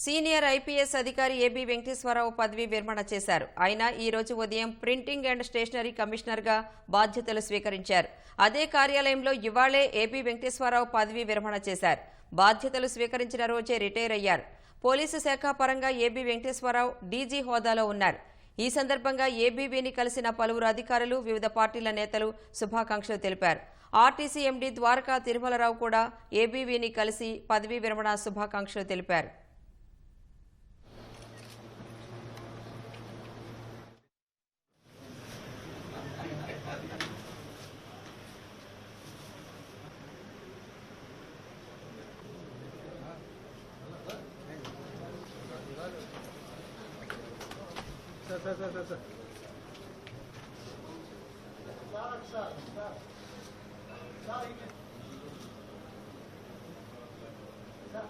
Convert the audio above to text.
Senior IPS అధికారి AB Venkateswararao పదవీ విరమణ చేశారు. ఆయన ఈ రోజు ఉదయం ప్రింటింగ్ అండ్ స్టేషనరీ కమిషనర్గా బాధ్యతలు స్వీకరించారు. అదే కార్యాలయంలో ఇవాళే ఏబీ వెంకటేశ్వరరావు పదవీ విరమణ చేశారు. బాధ్యతలు స్వీకరించిన రోజే రిటైర్ అయ్యారు. పోలీసు శాఖ పరంగా ఏబీ వెంకటేశ్వరరావు డీజీ హోదాలో ఉన్నారు. ఈ సందర్భంగా ఏబీవీని కలిసిన పలువురు అధికారులు, వివిధ పార్టీల నేతలు శుభాకాంక్షలు తెలిపారు. ఆర్టీసీ ఎండీ ద్వారకా తిరుమలరావు కూడా ఏబీవీని కలిసి పదవీ విరమణ శుభాకాంక్షలు తెలిపారు. Sir.